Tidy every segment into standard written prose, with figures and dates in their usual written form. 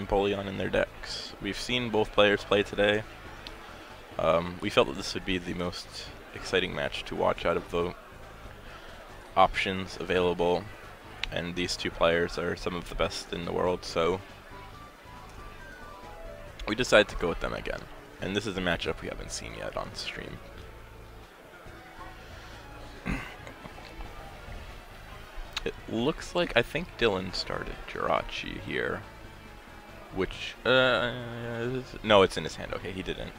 Empoleon in their decks. We've seen both players play today. We felt that this would be the most exciting match to watch out of the options available, and these two players are some of the best in the world, so we decided to go with them again. And this is a matchup we haven't seen yet on stream. It looks like, I think Dylan started Jirachi here, which, no, it's in his hand. Okay, he didn't.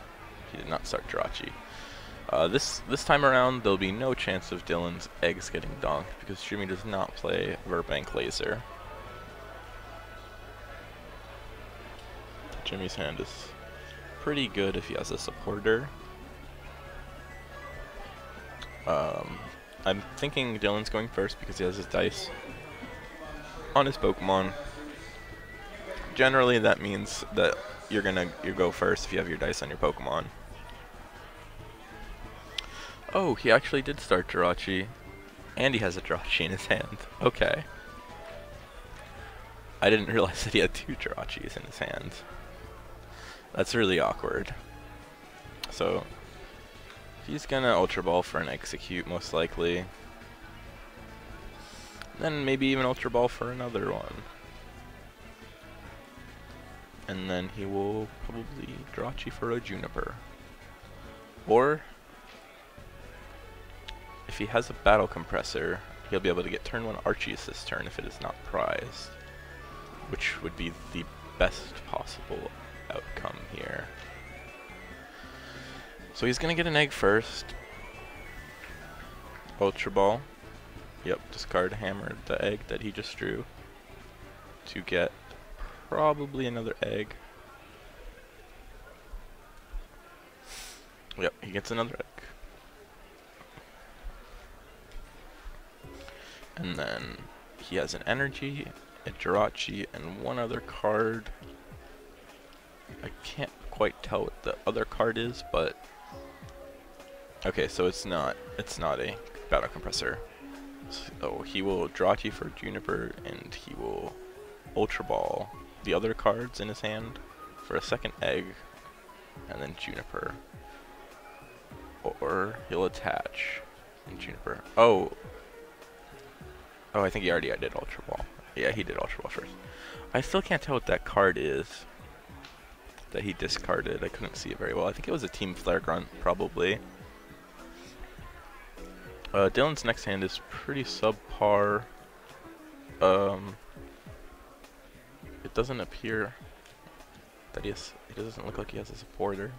He did not start Jirachi. This time around, there'll be no chance of Dylan's eggs getting donked because Jimmy does not play Verbank Laser. Jimmy's hand is pretty good if he has a supporter. I'm thinking Dylan's going first because he has his dice on his Pokemon. Generally, that means that you go first if you have your dice on your Pokemon. Oh, he actually did start Jirachi, and he has a Jirachi in his hand. Okay. I didn't realize that he had two Jirachis in his hand. That's really awkward. So he's gonna Ultra Ball for an Execute, most likely. Then maybe even Ultra Ball for another one. And then he will probably Jirachi for a Juniper. Or, if he has a Battle Compressor, he'll be able to get turn 1 Arceus this turn if it is not prized, which would be the best possible outcome here. So he's gonna get an egg first. Ultra Ball. Yep, discard hammer the egg that he just drew to get probably another egg. Yep, he gets another egg. And then he has an energy, a Jirachi, and one other card. I can't quite tell what the other card is, but okay, so it's not a Battle Compressor. So he will Jirachi for Juniper, and he will Ultra Ball the other cards in his hand for a second egg, and then Juniper. Or he'll attach and Juniper. Oh, I think he already did Ultra Ball. Yeah, he did Ultra Ball first. I still can't tell what that card is that he discarded. I couldn't see it very well. I think it was a Team Flare Grunt, probably. Dylan's next hand is pretty subpar. It doesn't appear that it doesn't look like he has a supporter.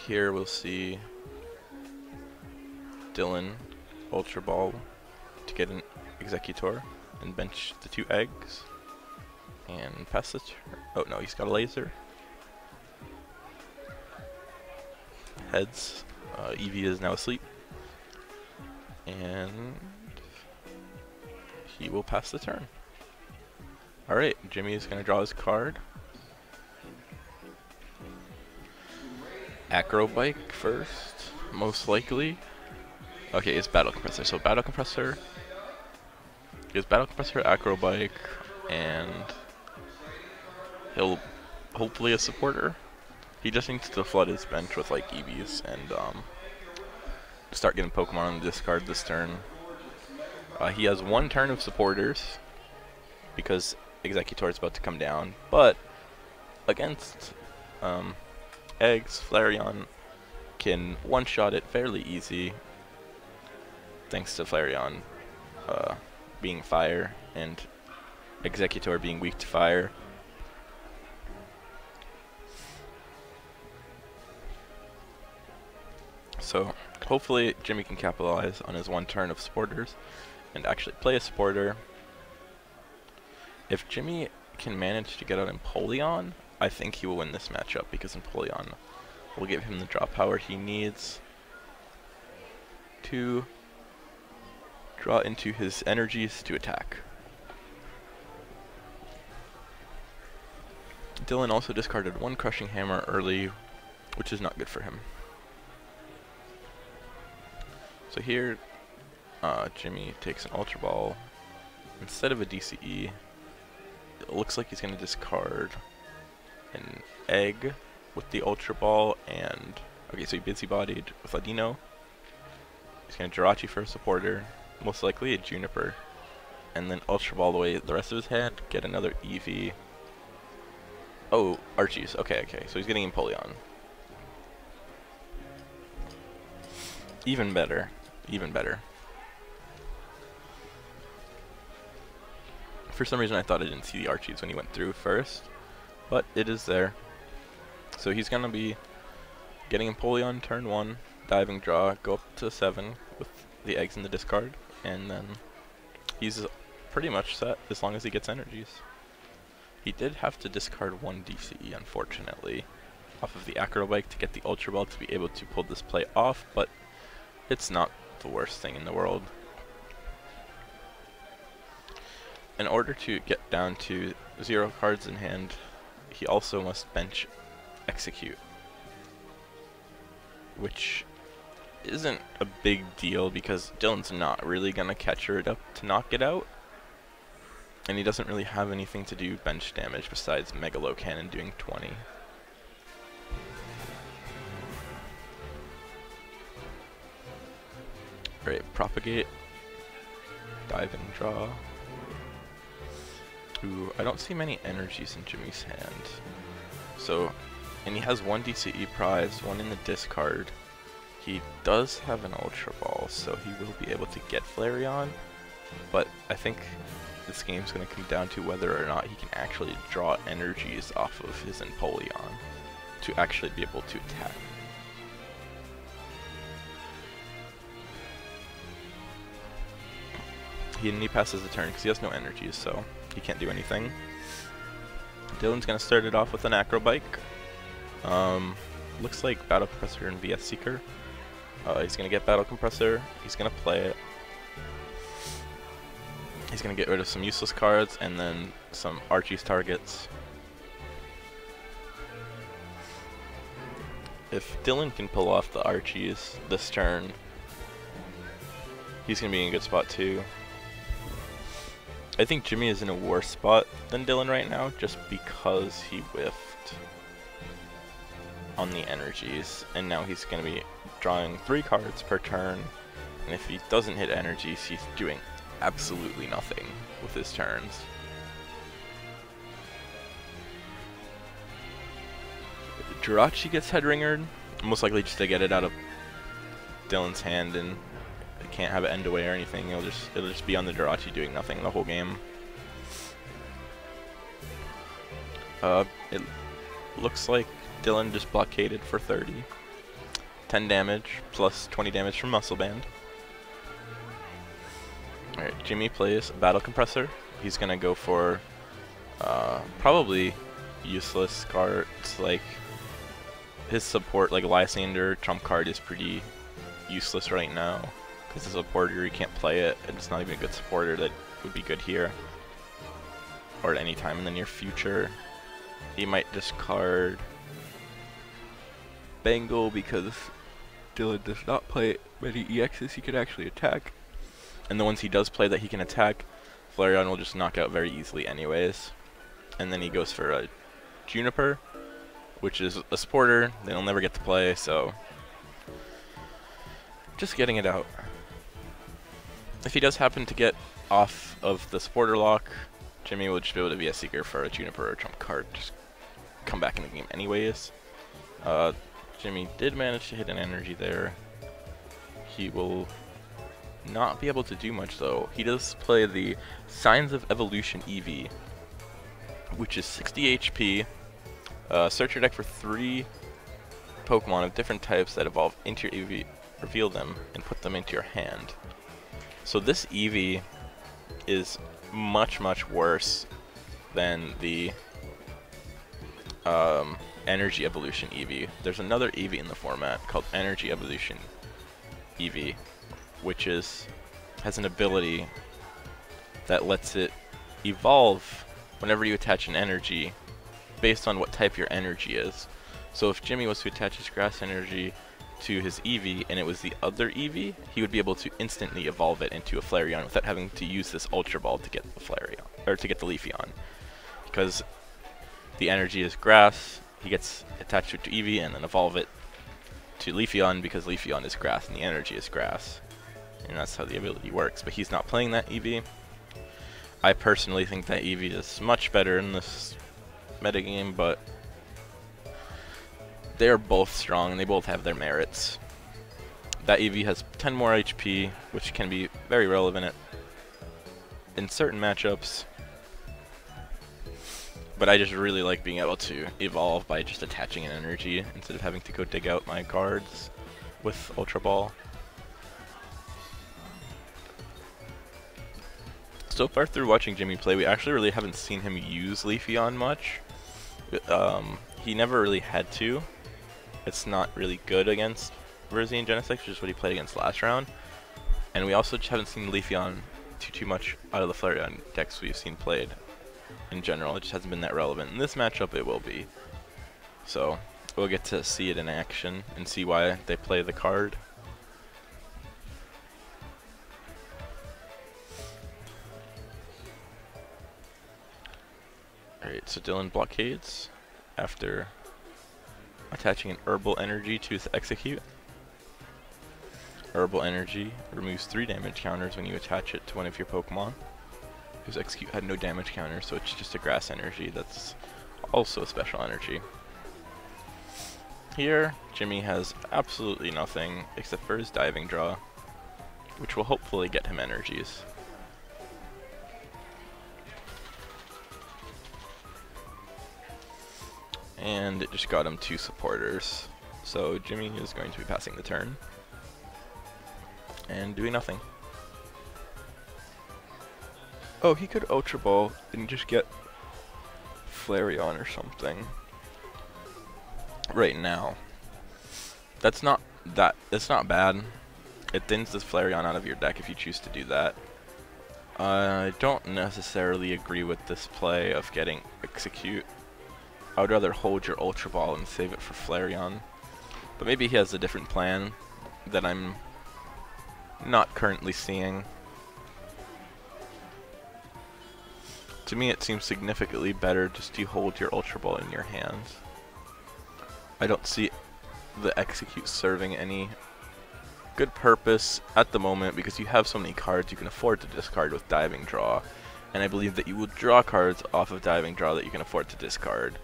Here we'll see Dylan Ultra Ball to get an Executor and bench the 2 eggs and pass the turn. Oh no, he's got a laser. Heads. Eevee is now asleep. And he will pass the turn. Alright, Jimmy is going to draw his card. Acro Bike first, most likely. Okay, it's Battle Compressor. So Battle Compressor is Battle Compressor, Acro Bike, and he'll hopefully a supporter. He just needs to flood his bench with like EVs and start getting Pokemon on the discard this turn. He has 1 turn of supporters because Executor is about to come down, but against eggs, Flareon can one-shot it fairly easy thanks to Flareon being fire and Executor being weak to fire. So hopefully Jimmy can capitalize on his 1 turn of supporters and actually play a supporter. If Jimmy can manage to get out Empoleon, I think he will win this matchup because Empoleon will give him the draw power he needs to draw into his energies to attack. Dylan also discarded 1 Crushing Hammer early, which is not good for him. So here, Jimmy takes an Ultra Ball. Instead of a DCE, it looks like he's going to discard an egg with the Ultra Ball and... Okay, so he busy-bodied with Ladino. He's going to Jirachi for a supporter, most likely a Juniper. And then Ultra Ball away the rest of his hand, get another Eevee. Oh, Archie's. Okay, so he's getting Empoleon. Even better. For some reason I thought I didn't see the Archies when he went through first, but it is there. So he's going to be getting Empoleon turn 1, diving draw, go up to 7 with the eggs in the discard, and then he's pretty much set as long as he gets energies. He did have to discard 1 DCE, unfortunately, off of the Acrobike to get the Ultra Ball to be able to pull this play off, but it's not the worst thing in the world. In order to get down to 0 cards in hand, he also must bench Execute, which isn't a big deal because Dylan's not really going to catch it up to knock it out, and he doesn't really have anything to do bench damage besides Megalo Cannon doing 20. Alright, Propagate, dive and draw. Ooh, I don't see many energies in Jimmy's hand. So, and he has 1 DCE prize, 1 in the discard. He does have an Ultra Ball, so he will be able to get Flareon, but I think this game's going to come down to whether or not he can actually draw energies off of his Empoleon to actually be able to attack. He passes the turn because he has no energies, so he can't do anything. Dylan's going to start it off with an Acrobike. Looks like Battle Compressor and VS Seeker. He's going to get Battle Compressor. He's going to play it. He's going to get rid of some useless cards and then some Archie's targets. If Dylan can pull off the Archies this turn, he's going to be in a good spot too. I think Jimmy is in a worse spot than Dylan right now just because he whiffed on the energies, and now he's going to be drawing 3 cards per turn, and if he doesn't hit energies, he's doing absolutely nothing with his turns. Jirachi gets head-ringered, most likely just to get it out of Dylan's hand, and can't have it end away or anything. It'll just be on the Jirachi doing nothing the whole game. It looks like Dylan just blockaded for 30. 10 damage plus 20 damage from Muscle Band. Alright, Jimmy plays Battle Compressor. He's gonna go for probably useless cards, like his support, like Lysander trump card is pretty useless right now. Because as a supporter, you can't play it, and it's not even a good supporter that would be good here. Or at any time in the near future. He might discard Bengal because Dylan does not play many EXs he can actually attack. And the ones he does play that he can attack, Flareon will just knock out very easily anyways. And then he goes for a Juniper, which is a supporter they'll never get to play, so just getting it out. If he does happen to get off of the supporter lock, Jimmy will just be able to be a Seeker for a Juniper or a trump card. Just come back in the game anyways. Jimmy did manage to hit an energy there. He will not be able to do much though. He does play the Signs of Evolution Eevee, which is 60 HP. Search your deck for 3 Pokemon of different types that evolve into your Eevee, reveal them, and put them into your hand. So this Eevee is much worse than the Energy Evolution Eevee. There's another Eevee in the format called Energy Evolution Eevee, which has an ability that lets it evolve whenever you attach an energy based on what type your energy is. So if Jimmy was to attach his Grass energy to his Eevee and it was the other Eevee, he would be able to instantly evolve it into a Flareon without having to use this Ultra Ball to get the Flareon, or to get the Leafeon. Because the energy is grass, he gets attached to Eevee and then evolve it to Leafeon because Leafeon is grass and the energy is grass. And that's how the ability works, but he's not playing that Eevee. I personally think that Eevee is much better in this metagame, but they are both strong and they both have their merits. That Eevee has 10 more HP, which can be very relevant in certain matchups. But I just really like being able to evolve by just attaching an energy instead of having to go dig out my cards with Ultra Ball. So far through watching Jimmy play, we actually really haven't seen him use Leafeon much. He never really had to. It's not really good against Verzi and Genesect, which is what he played against last round. And we also just haven't seen Leafeon too much out of the Flareon decks we've seen played. In general, it just hasn't been that relevant. In this matchup, it will be. So, we'll get to see it in action and see why they play the card. Alright, so Dylan blockades after attaching an Herbal Energy to his Execute. Herbal Energy removes 3 damage counters when you attach it to one of your Pokemon. His Execute had no damage counter, so it's just a Grass Energy that's also a special energy. Here, Jimmy has absolutely nothing except for his Diving Draw, which will hopefully get him energies. And it just got him 2 supporters. So Jimmy is going to be passing the turn and doing nothing. Oh, he could Ultra Ball and just get Flareon or something right now. That's not bad. It thins this Flareon out of your deck if you choose to do that. I don't necessarily agree with this play of getting Execute. I would rather hold your Ultra Ball and save it for Flareon. But maybe he has a different plan that I'm not currently seeing. To me, it seems significantly better just to hold your Ultra Ball in your hands. I don't see the Execute serving any good purpose at the moment because you have so many cards you can afford to discard with Diving Draw. And I believe that you will draw cards off of Diving Draw that you can afford to discard.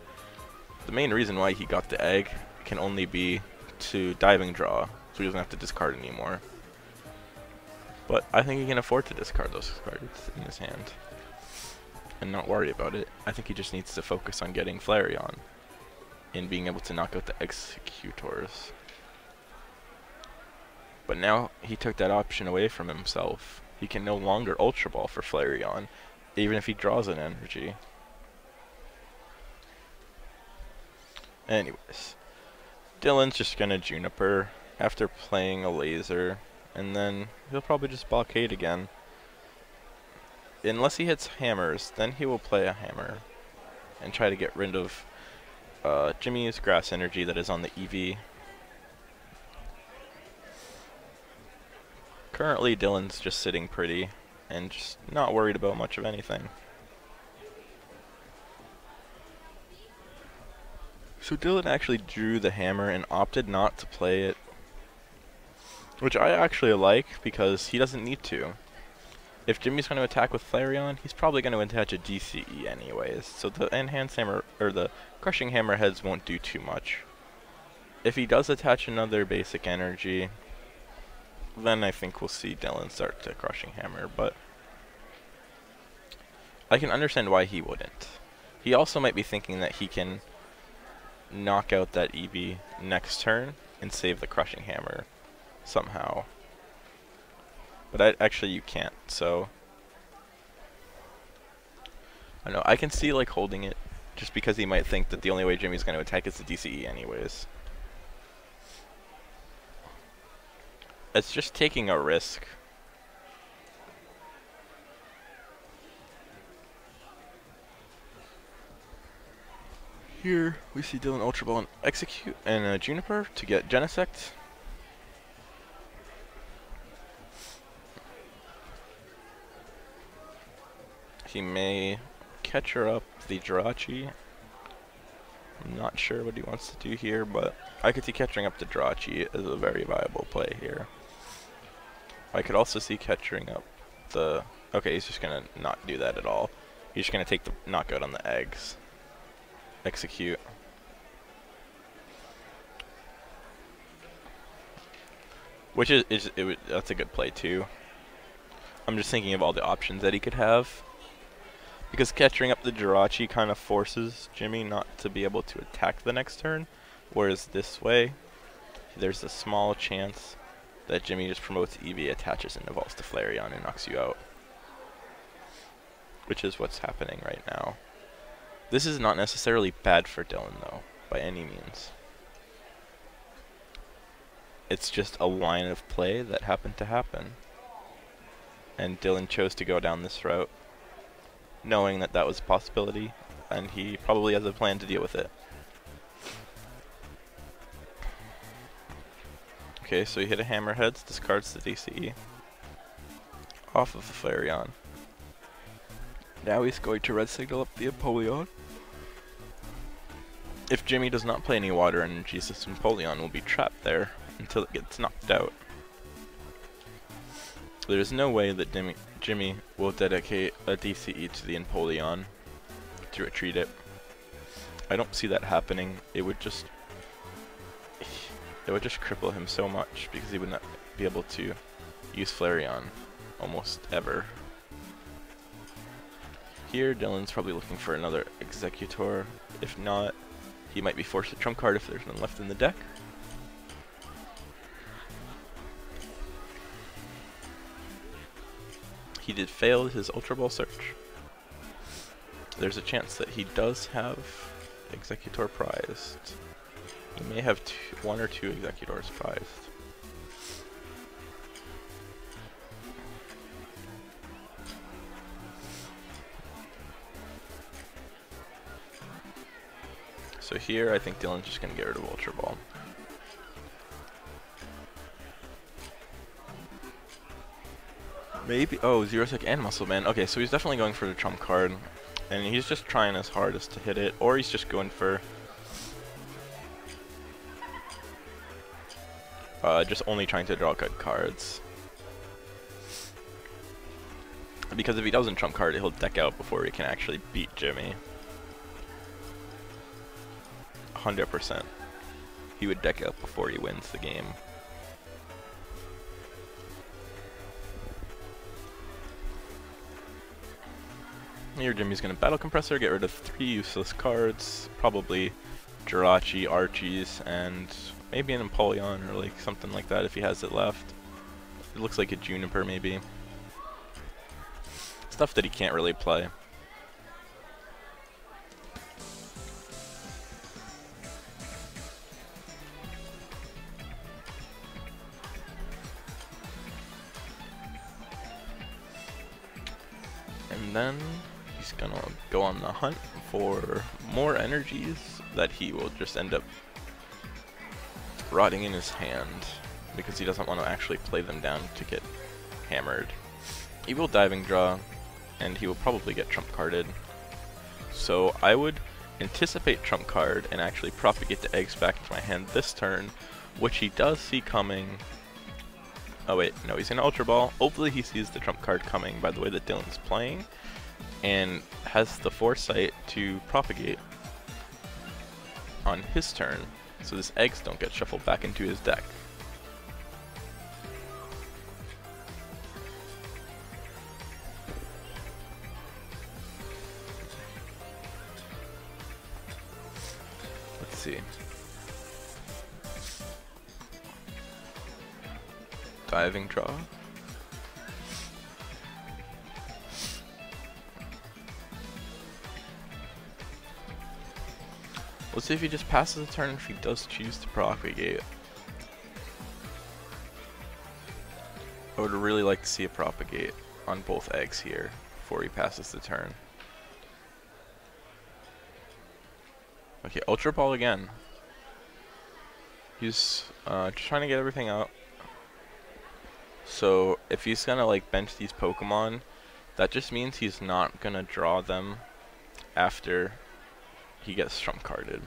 The main reason why he got the egg can only be to Diving Draw, so he doesn't have to discard anymore. But I think he can afford to discard those cards in his hand and not worry about it. I think he just needs to focus on getting Flareon and being able to knock out the Executors. But now he took that option away from himself. He can no longer Ultra Ball for Flareon, even if he draws an energy. Anyways, Dylan's just gonna Juniper after playing a Laser, and then he'll probably just blockade again. Unless he hits hammers, then he will play a hammer and try to get rid of Jimmy's Grass Energy that is on the Eevee. Currently, Dylan's just sitting pretty and just not worried about much of anything. So Dylan actually drew the hammer and opted not to play it, which I actually like because he doesn't need to. If Jimmy's going to attack with Flareon, he's probably going to attach a DCE anyways, so the Enhanced Hammer, or the Crushing Hammerheads won't do too much. If he does attach another basic energy, then I think we'll see Dylan start to Crushing Hammer, but I can understand why he wouldn't. He also might be thinking that he can knock out that Eevee next turn and save the Crushing Hammer somehow. But actually you can't, so I don't know, I can see like holding it just because he might think that the only way Jimmy's going to attack is the DCE anyways. It's just taking a risk. Here we see Dylan Ultra Ball and Execute and Juniper to get Genesect. He may catcher up the Jirachi. I'm not sure what he wants to do here, but I could see catching up the Jirachi as a very viable play here. I could also see catching up the... Okay, he's just going to not do that at all. He's just going to take the knockout on the eggs. Execute. Which that's a good play too. I'm just thinking of all the options that he could have. Because catching up the Jirachi kind of forces Jimmy not to be able to attack the next turn. Whereas this way, there's a small chance that Jimmy just promotes EV, attaches, and evolves to Flareon and knocks you out. Which is what's happening right now. This is not necessarily bad for Dylan though, by any means. It's just a line of play that happened to happen. And Dylan chose to go down this route, knowing that that was a possibility, and he probably has a plan to deal with it. Okay, so he hit a Hammerheads, discards the DCE off of the Flareon. Now he's going to red signal up the Empoleon. If Jimmy does not play any water energies, this Empoleon will be trapped there until it gets knocked out. There is no way that Jimmy will dedicate a DCE to the Empoleon to retreat it. I don't see that happening. It would just cripple him so much because he would not be able to use Flareon almost ever. Here, Dylan's probably looking for another Executor. If not, he might be forced to trump card if there's none left in the deck. He did fail his Ultra Ball search. There's a chance that he does have Executor prized. He may have one or two Executors prized. So here, I think Dylan's just going to get rid of Ultra Ball. Maybe, oh, Zero Sec and Muscle Man. Okay, so he's definitely going for the trump card. And he's just trying his hardest to hit it, or he's just going for just only trying to draw good cards. Because if he doesn't trump card, he'll deck out before he can actually beat Jimmy. 100%. He would deck out before he wins the game. Here Jimmy's going to Battle Compressor, get rid of 3 useless cards, probably Jirachi, Archies, and maybe an Empoleon or like something like that if he has it left. It looks like a Juniper maybe. Stuff that he can't really play. And then he's gonna go on the hunt for more energies that he will just end up rotting in his hand because he doesn't want to actually play them down to get hammered. He will diving draw and he will probably get trump carded. So I would anticipate trump card and actually propagate the eggs back into my hand this turn, which he does see coming. Oh wait, no, he's gonna Ultra Ball. Hopefully he sees the trump card coming by the way that Dylan's playing and has the foresight to propagate on his turn so his eggs don't get shuffled back into his deck. Let's see. Diving draw. Let's see if he just passes the turn if he does choose to propagate. I would really like to see a propagate on both eggs here before he passes the turn. Okay, Ultra Ball again. He's just trying to get everything out. So if he's gonna like bench these Pokemon, That just means he's not gonna draw them after he gets trump carded.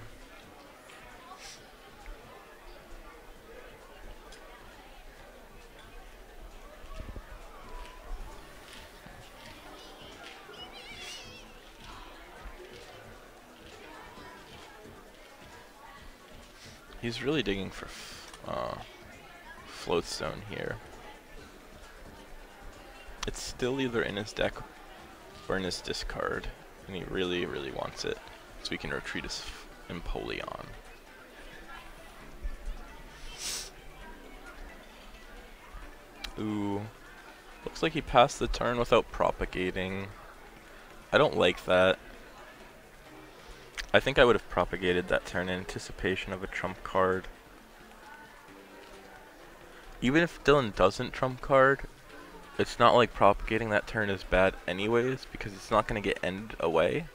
He's really digging for floatstone here. It's still either in his deck or in his discard, and he really, really wants it, so he can retreat his Empoleon. Ooh, looks like he passed the turn without propagating. I don't like that. I think I would have propagated that turn in anticipation of a trump card. Even if Dylan doesn't trump card, it's not like propagating that turn is bad anyways, because it's not going to get ended away.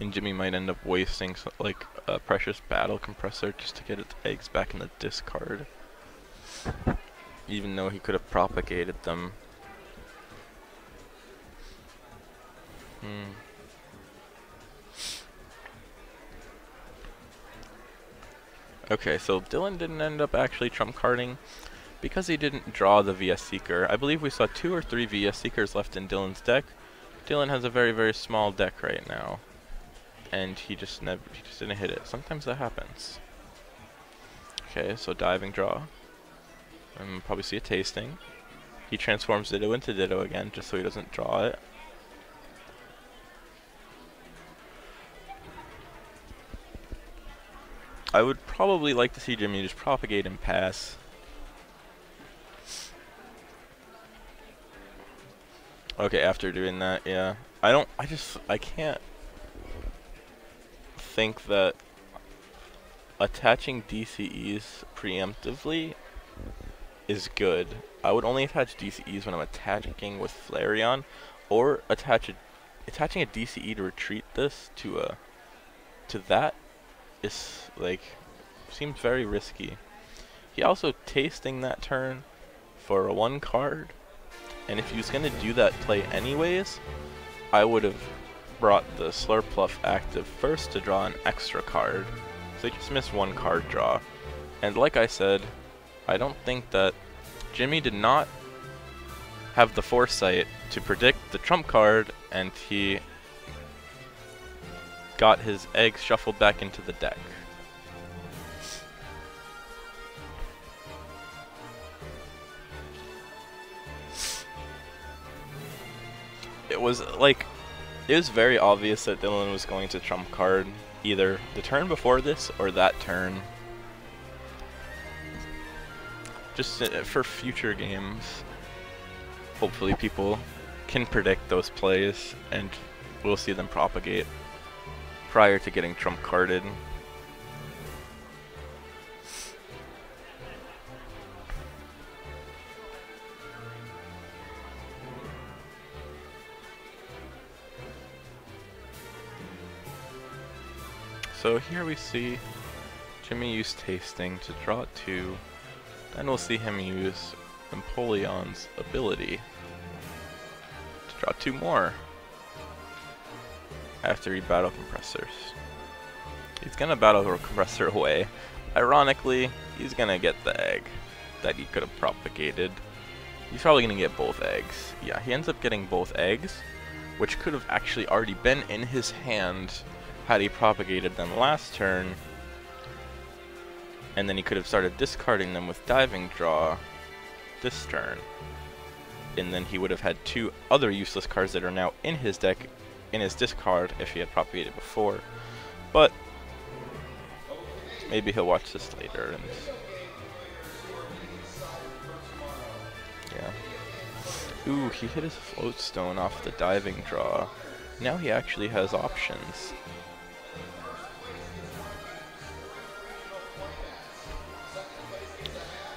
And Jimmy might end up wasting like a precious battle compressor just to get its eggs back in the discard. Even though he could have propagated them. Okay, so Dylan didn't end up actually trump carding because he didn't draw the VS Seeker. I believe we saw 2 or 3 VS Seekers left in Dylan's deck. Dylan has a very, very small deck right now, and he just didn't hit it. Sometimes that happens. Okay, so diving draw. Probably see a tasting. He transforms Ditto into Ditto again, just so he doesn't draw it. I would probably like to see Jimmy just propagate and pass. Okay, after doing that, yeah. I can't think that attaching DCEs preemptively is good. I would only attach DCEs when I'm attacking with Flareon, or attaching a DCE to retreat this to that is like seems very risky. He also tasting that turn for a 1 card, and if he was gonna do that play anyways, I would have brought the Slurpluff active first to draw an extra card. So he just missed 1 card draw. And like I said, I don't think that Jimmy did not have the foresight to predict the trump card, and he got his eggs shuffled back into the deck. It was very obvious that Dylan was going to trump card either the turn before this or that turn. Just for future games, hopefully people can predict those plays and we'll see them propagate prior to getting trump carded. So here we see Jimmy use tasting to draw 2, then we'll see him use Empoleon's ability to draw 2 more after he battle compressors. He's gonna battle the compressor away. Ironically, he's gonna get the egg that he could have propagated. He's probably gonna get both eggs. Yeah, he ends up getting both eggs, which could have actually already been in his hand had he propagated them last turn, and then he could have started discarding them with diving draw this turn, and then he would have had 2 other useless cards that are now in his deck in his discard if he had propagated before. But maybe he'll watch this later and yeah. Ooh, he hit his floatstone off the diving draw. Now he actually has options.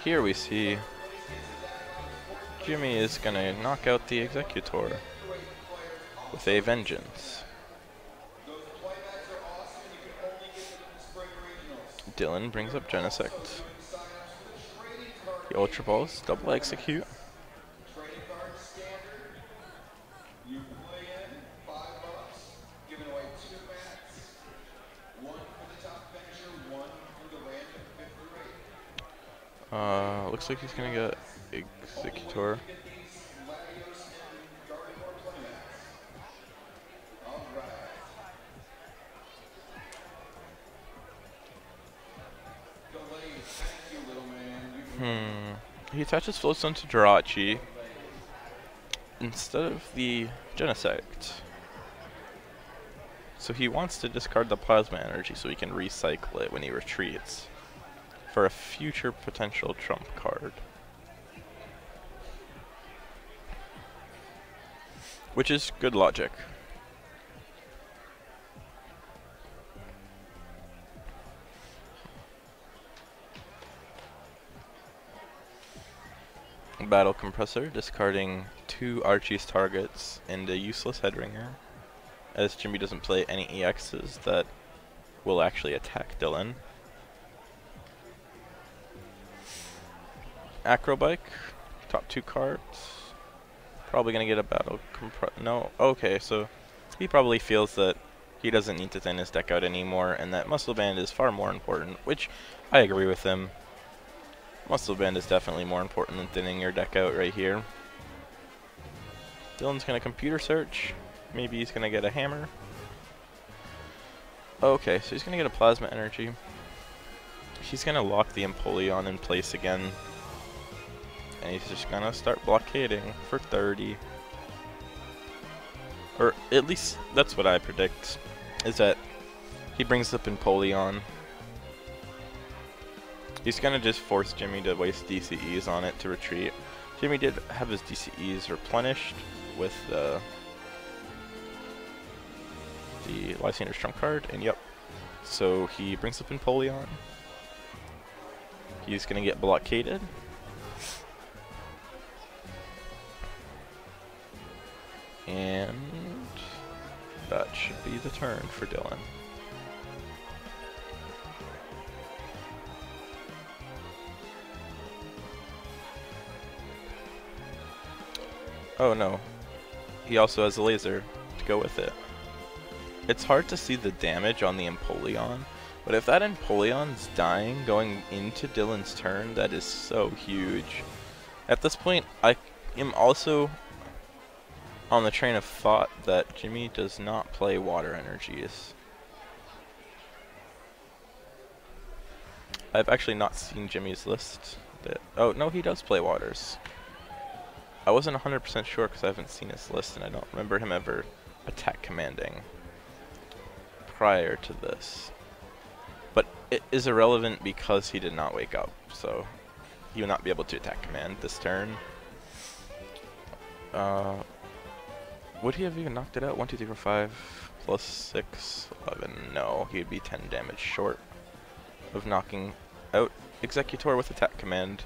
Here we see Jimmy is gonna knock out the Executor with a vengeance. Dylan brings up Genesect. The Ultra Balls, double execute. Looks like he's gonna get Executor. He attaches Flowstone to Jirachi instead of the Genesect. So he wants to discard the Plasma Energy so he can recycle it when he retreats for a future potential trump card. Which is good logic. Battle Compressor, discarding 2 Archie's targets and a useless Headringer, as Jimmy doesn't play any EXs that will actually attack Dylan. Acrobike, top 2 cards. Probably gonna get a Battle Compressor. No, okay, so he probably feels that he doesn't need to thin his deck out anymore, and that Muscle Band is far more important, which I agree with him. Muscle Band is definitely more important than thinning your deck out right here. Dylan's gonna computer search. Maybe he's gonna get a hammer. Okay, so he's gonna get a Plasma Energy. He's gonna lock the Empoleon in place again. And he's just gonna start blockading for 30. Or at least that's what I predict, is that he brings up Empoleon. He's gonna just force Jimmy to waste DCEs on it to retreat. Jimmy did have his DCEs replenished with the Lysander's trump card, and yep. So he brings up Empoleon. He's gonna get blockaded. And that should be the turn for Dylan. Oh no, he also has a laser to go with it. It's hard to see the damage on the Empoleon, but if that Empoleon's dying going into Dylan's turn, that is so huge. At this point, I am also on the train of thought that Jimmy does not play water energies. I've actually not seen Jimmy's list. Oh no, he does play waters. I wasn't 100% sure because I haven't seen his list and I don't remember him ever attack commanding prior to this. But it is irrelevant because he did not wake up, so he will not be able to attack command this turn. Would he have even knocked it out? 1, 2, 3, 4, 5 plus 6, 11. No, he would be 10 damage short of knocking out Executor with attack command,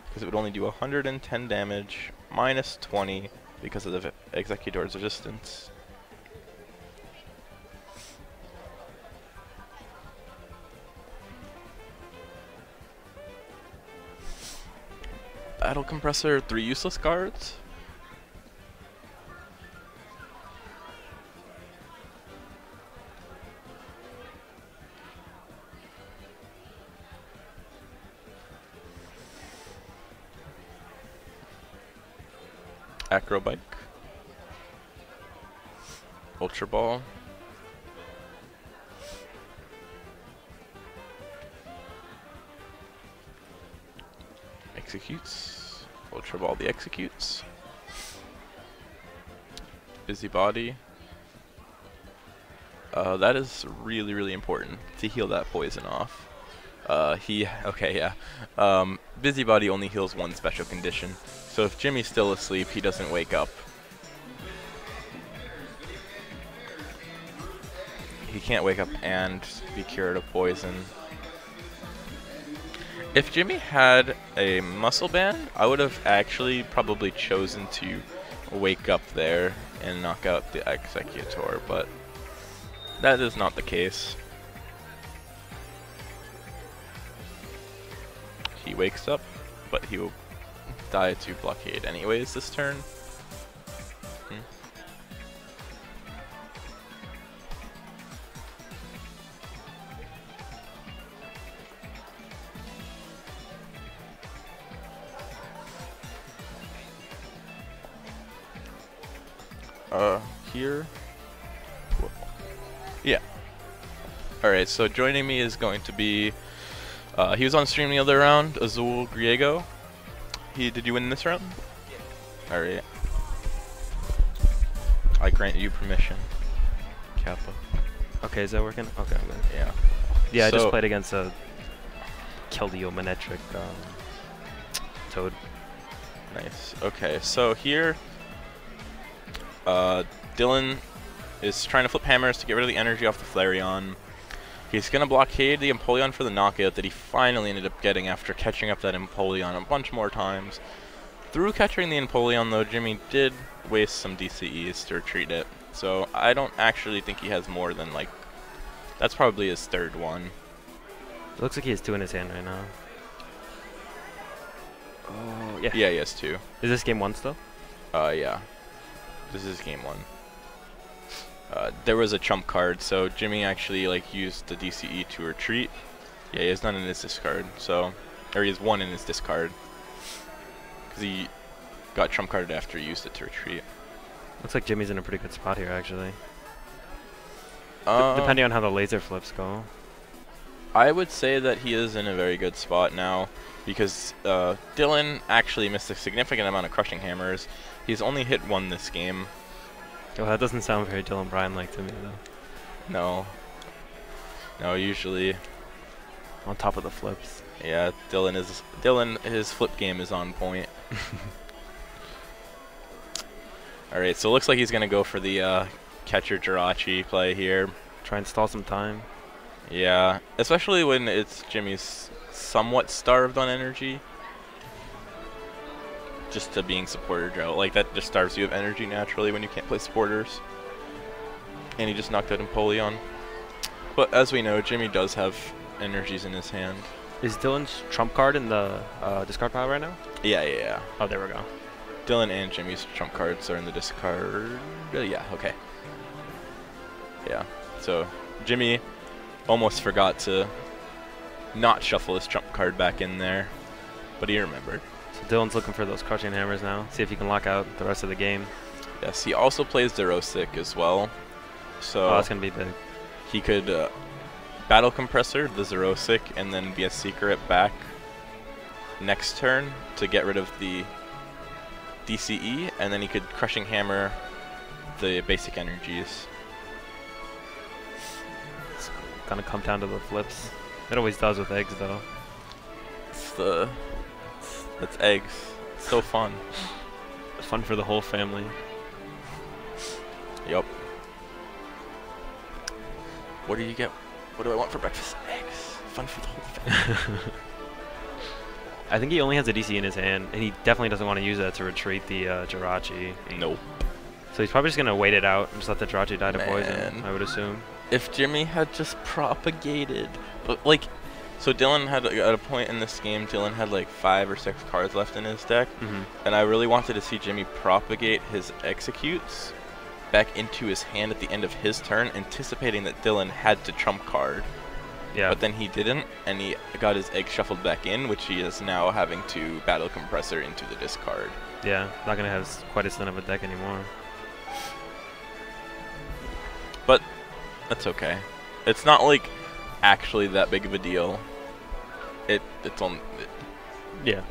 because it would only do 110 damage minus 20 because of the Executor's resistance. Battle Compressor, 3 useless cards. Acrobike, Ultra Ball, executes, Ultra Ball the executes, Busybody. That is really, really important to heal that poison off. Busybody only heals 1 special condition, so if Jimmy's still asleep, he doesn't wake up. He can't wake up and be cured of poison. If Jimmy had a muscle band, I would have actually probably chosen to wake up there and knock out the Executor, but that is not the case. he wakes up, but he will die to blockade anyways this turn. Here. Yeah. Alright, so joining me is going to be, he was on stream the other round, Azul Griego. Did you win this round? Yeah. Alright. I grant you permission, Kappa. Okay, is that working? Okay, I'm good. Yeah. Yeah, so I just played against a Keldiomenetric Toad. Nice. Okay, so here, Dylan is trying to flip hammers to get rid of the energy off the Flareon. He's going to blockade the Empoleon for the knockout that he finally ended up getting after catching up that Empoleon a bunch more times. Through catching the Empoleon, though, Jimmy did waste some DCEs to retreat it. So I don't actually think he has more than, like, that's probably his third one. It looks like he has 2 in his hand right now. Oh, yeah. Yeah, he has 2. Is this game 1 still? Yeah. This is game 1. There was a trump card, so Jimmy actually used the DCE to retreat. Yeah, he has none in his discard, so, or he has 1 in his discard, because he got trump carded after he used it to retreat. Looks like Jimmy's in a pretty good spot here, actually. Depending on how the laser flips go. I would say that he is in a very good spot now, because Dylan actually missed a significant amount of crushing hammers. He's only hit 1 this game. Oh, that doesn't sound very Dylan Bryan-like to me, though. No. No, usually. On top of the flips. Yeah, his flip game is on point. Alright, so it looks like he's going to go for the catcher Jirachi play here. Try and stall some time. Yeah, especially when it's Jimmy's somewhat starved on energy. Just to being supporter drought. Like, that just starves you of energy naturally when you can't play supporters. And he just knocked out Empoleon. But as we know, Jimmy does have energies in his hand. Is Dylan's trump card in the discard pile right now? Yeah. Oh, there we go. Dylan and Jimmy's trump cards are in the discard. Yeah, okay. Yeah, so Jimmy almost forgot to not shuffle his trump card back in there, but he remembered. So Dylan's looking for those crushing hammers now. See if he can lock out the rest of the game. Yes, he also plays Derosic as well. So that's going to be big. He could Battle Compressor the Derosic and then be a secret back next turn to get rid of the DCE, and then he could Crushing Hammer the basic energies. It's going to come down to the flips. It always does with eggs, though. That's eggs. It's so fun. Fun for the whole family. Yup. What do you get? What do I want for breakfast? Eggs. Fun for the whole family. I think he only has a DC in his hand, and he definitely doesn't want to use that to retreat the Jirachi. Nope. So he's probably just going to wait it out and just let the Jirachi die to poison, I would assume. If Jimmy had just propagated. But, like, so Dylan had, at a point in this game, Dylan had like 5 or 6 cards left in his deck. And I really wanted to see Jimmy propagate his executes back into his hand at the end of his turn, anticipating that Dylan had to trump card. Yeah. But then he didn't, and he got his egg shuffled back in, which he is now having to Battle Compressor into the discard. Yeah, not going to have quite as thin of a deck anymore. But that's okay. It's not like actually that big of a deal. It's on. Yeah.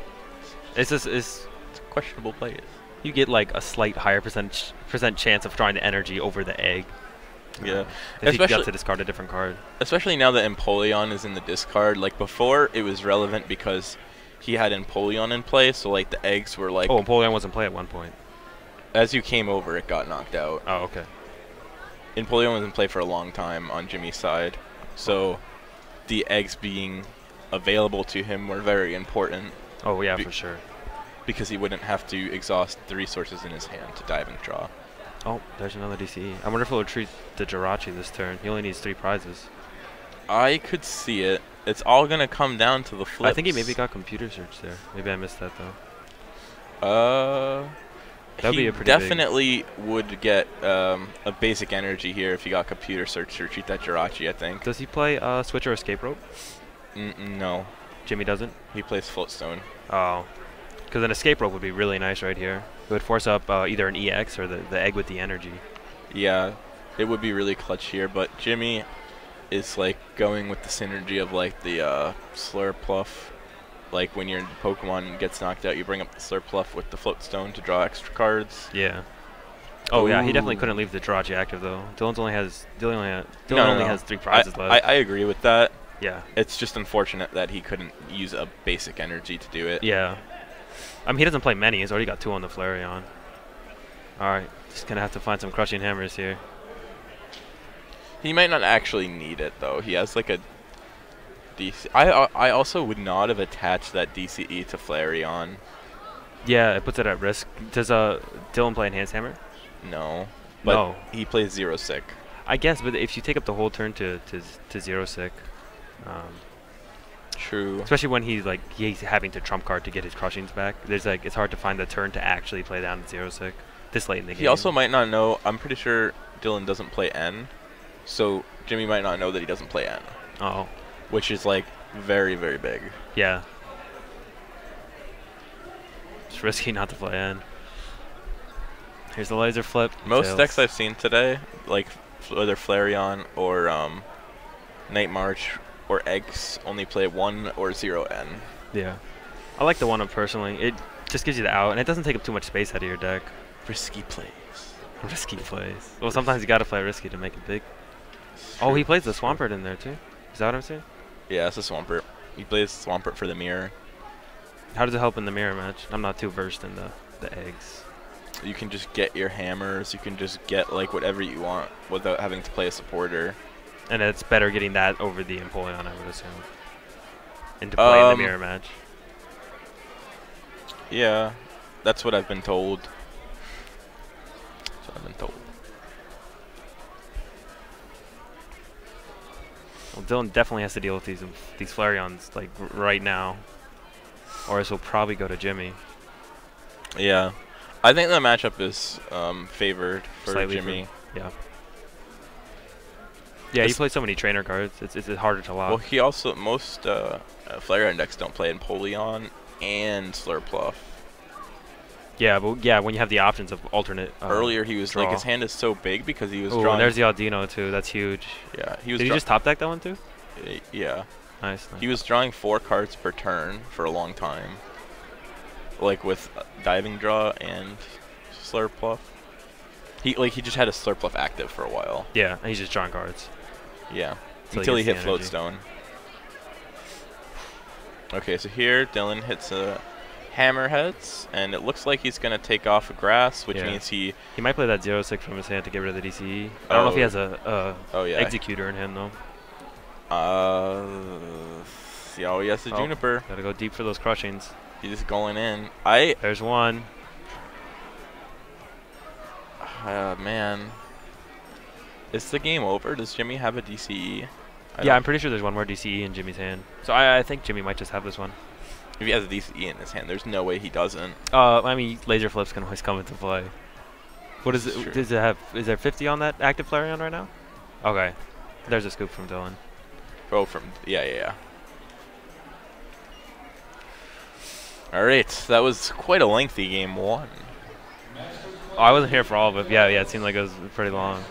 It's just it's questionable plays. You get like a slight higher percent chance of drawing the energy over the egg. Yeah. If you got to discard a different card. Especially now that Empoleon is in the discard. Like before, it was relevant because he had Empoleon in play, so like the eggs were like. Oh, Empoleon was in play at one point. As you came over, it got knocked out. Oh, okay. Empoleon was in play for a long time on Jimmy's side, so the eggs being available to him were very important. Oh yeah, for sure. Because he wouldn't have to exhaust the resources in his hand to dive and draw. Oh, there's another DCE. I wonder if he'll retreat the Jirachi this turn. He only needs 3 prizes. I could see it. It's all gonna come down to the flips. I think he maybe got computer search there. Maybe I missed that though. That'd be He a pretty definitely would get a basic energy here if he got computer search to retreat that Jirachi, I think. Does he play switch or escape rope? No. Jimmy doesn't? He plays floatstone. Oh. Because an escape rope would be really nice right here. It would force up either an EX or the egg with the energy. Yeah, it would be really clutch here, but Jimmy is like going with the synergy of like the Slurpluff. Like when your Pokemon gets knocked out, you bring up the Slurpluff with the floatstone to draw extra cards. Yeah. Oh yeah, he definitely Ooh. couldn't leave the Jirachi active though. Dylan only No. has 3 prizes left. I agree with that. Yeah. It's just unfortunate that he couldn't use a basic energy to do it. Yeah. I mean, he doesn't play many. He's already got 2 on the Flareon. Alright, just gonna have to find some crushing hammers here. He might not actually need it though. He has like a DC. I also would not have attached that DCE to Flareon. Yeah, it puts it at risk. Does Dylan play Enhanced Hammer? No. But No. he plays Zero Sick. I guess, but if you take up the whole turn to zero sick, True. especially when he's having to trump card to get his crushings back, it's hard to find the turn to actually play down to zero sick this late in the game. He also might not know. I'm pretty sure Dylan doesn't play N, so Jimmy might not know that he doesn't play N. Oh. Which is like very, very big. Yeah. It's risky not to play in. Here's the laser flip. Most Tails. decks I've seen today, like whether Flareon or Night March or Eggs, only play 1 or 0 N. Yeah. I like the 1-up personally. It just gives you the out, and it doesn't take up too much space out of your deck. Risky plays. Risky plays. Well, sometimes you gotta play risky to make it big. Oh, he plays the Swampert in there too. Is that what I'm saying? Yeah, it's a Swampert. He plays Swampert for the mirror. How does it help in the mirror match? I'm not too versed in the eggs. You can just get your hammers. You can just get like whatever you want without having to play a supporter. And it's better getting that over the Empoleon, I would assume. Into play in the mirror match. Yeah, that's what I've been told. That's what I've been told. Well, Dylan definitely has to deal with these Flareons like right now, or else he'll probably go to Jimmy. Yeah, I think the matchup is favored for Slightly Jimmy. Yeah. Yeah, he plays so many trainer cards. It's harder to lock. Well, he also most Flareon decks don't play Empoleon and Slurpluff. Yeah, but yeah, when you have the options of alternate. Earlier, he was draw. like his hand is so big because he was Ooh, drawing. and there's the Aldino too. That's huge. Yeah, he was. Did he just top deck that one too? Yeah. Nice. He was drawing 4 cards per turn for a long time. Like with Diving Draw and Slurpluff. He just had a Slurpluff active for a while. Yeah, and he's just drawing cards. Yeah. So Until he hit gets the energy. Floatstone. Okay, so here Dylan hits a Hammerheads, and it looks like he's gonna take off a grass, which means he might play that 0-6 from his hand to get rid of the DCE. I don't know if he has a Executor in hand though. Yeah, he has the Juniper. Gotta go deep for those crushings. He's just going in. There's one. Man. Is the game over? Does Jimmy have a DCE? Yeah, I'm pretty sure there's one more DCE in Jimmy's hand. So I think Jimmy might just have this one. If he has a DCE in his hand, there's no way he doesn't. I mean, laser flips can always come into play. What is it? Does it have? Is there 50 on that active Flareon right now? Okay, there's a scoop from Dylan. Oh, yeah. All right, that was quite a lengthy game 1. Oh, I wasn't here for all of it. Yeah, it seemed like it was pretty long.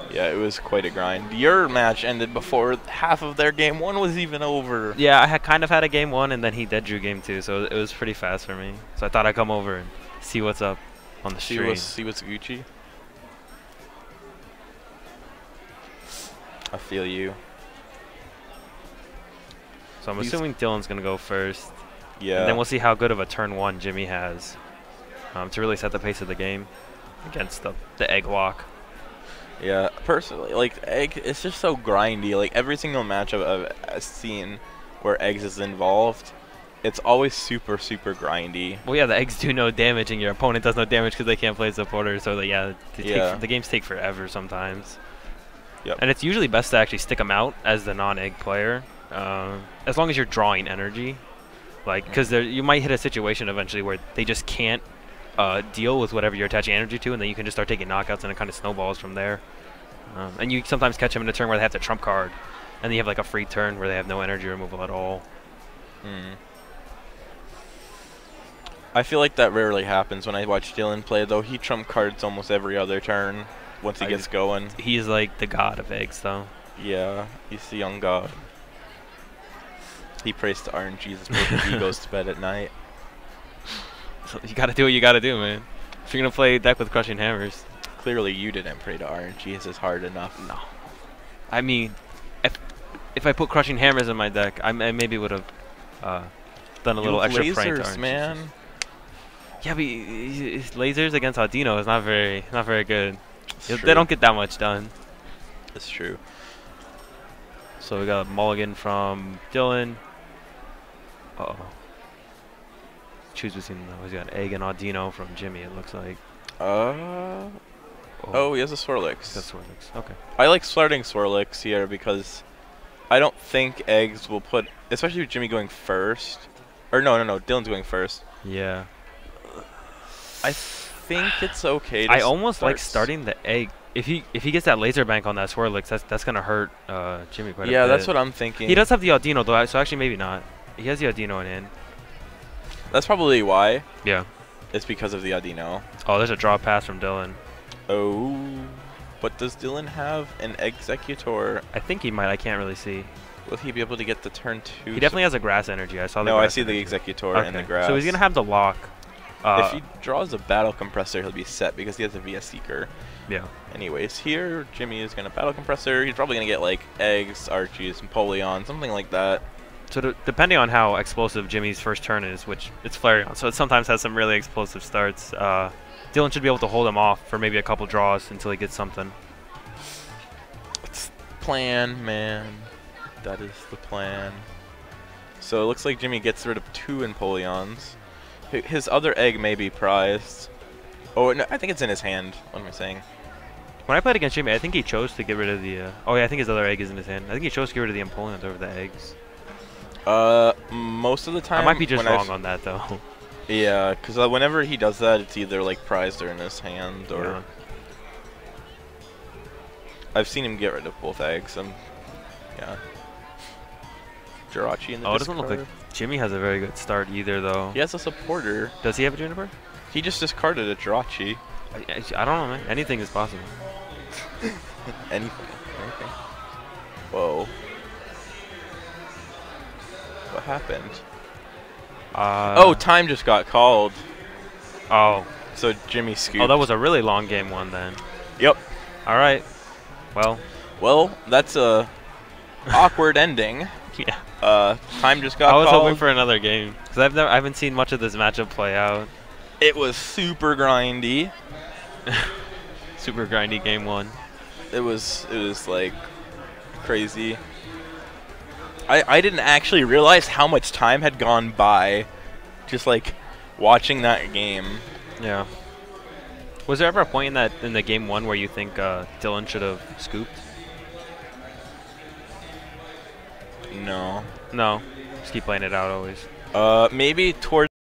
Yeah, it was quite a grind. Your match ended before half of their game 1 was even over. Yeah, I kind of had a game 1, and then he dead drew game 2, so it was pretty fast for me. So I thought I'd come over and see what's up on the stream. See what's Gucci. I feel you. So I'm assuming Dylan's going to go first. Yeah. And then we'll see how good of a turn 1 Jimmy has to really set the pace of the game against the egg lock. Yeah, personally, like, Egg, it's just so grindy. Like, every single matchup I've seen where Eggs is involved, it's always super, super grindy. Well, yeah, the eggs do no damage, and your opponent does no damage because they can't play supporter. So, the games take forever sometimes. Yep. And it's usually best to actually stick them out as the non-egg player, as long as you're drawing energy. Like, because you might hit a situation eventually where they just can't deal with whatever you're attaching energy to, and then you can just start taking knockouts, and it kind of snowballs from there. And you sometimes catch them in a turn where they have to trump card, and then you have like a free turn where they have no energy removal at all. I feel like that rarely happens when I watch Dylan play, though. He trump cards almost every other turn once he gets going. He's like the god of eggs, though. Yeah, he's the young god. He prays to RNGs before he goes to bed at night. So you gotta do what you gotta do, man. If you're gonna play a deck with Crushing Hammers. Clearly you didn't pray to RNGs is hard enough. No. I mean, if I put Crushing Hammers in my deck, I maybe would have done a little extra prank to RNGs. Man. Yeah, but lasers against Audino is not very good. They don't get that much done. That's true. So we got a mulligan from Dylan. Uh-oh. Choose between those. We got Egg and Audino from Jimmy, it looks like. Oh, he has a Swirlix. That's Swirlix. Okay. I like starting Swirlix here because I don't think Eggs will put, especially with Jimmy going first. Or no, Dylan's going first. Yeah. I think it's okay to I almost like starting the Egg. If he gets that laser bank on that Swirlix, that's gonna hurt Jimmy quite a bit. Yeah, that's what I'm thinking. He does have the Audino though, so actually maybe not. He has the Audino in hand. That's probably why. Yeah. It's because of the Audino. Oh, there's a draw pass from Dylan. Oh. But does Dylan have an Executor? I think he might. I can't really see. Will he be able to get the turn 2? He definitely has a grass energy. I saw the No, grass I see energy. the Executor and the grass. So he's going to have the lock. If he draws a Battle Compressor, he'll be set because he has a VS Seeker. Yeah. Anyways, here Jimmy is going to Battle Compressor. He's probably going to get like Eggs, Archies, Empoleon, something like that. So depending on how explosive Jimmy's first turn is, which it's Flareon, so it sometimes has some really explosive starts, Dylan should be able to hold him off for maybe a couple draws until he gets something. It's the plan, man. That is the plan. So it looks like Jimmy gets rid of 2 Empoleons. His other egg may be prized. Oh, no, I think it's in his hand. What am I saying? When I played against Jimmy, I think he chose to get rid of the... oh, yeah, I think his other egg is in his hand. I think he chose to get rid of the Empoleons over the eggs. Most of the time... I might be just wrong on that, though. Yeah, because whenever he does that, it's either, like, prized or in his hand, or... Yeah. I've seen him get rid of both eggs, and... Yeah. Jirachi in the it doesn't look like Jimmy has a very good start either, though. He has a supporter. Does he have a Juniper? He just discarded a Jirachi. I don't know, man. Anything is possible. Anything. Whoa. What happened? Oh, time just got called. Oh. So Jimmy scooped. Oh, that was a really long game one then. Yep. All right. Well, that's a awkward ending. Yeah. Time just got called. I was hoping for another game because I haven't seen much of this matchup play out. It was super grindy. Super grindy game one. It was like crazy. I didn't actually realize how much time had gone by just like watching that game. Yeah. Was there ever a point in the game one where you think Dylan should have scooped? No. No. Just keep playing it out always. Maybe towards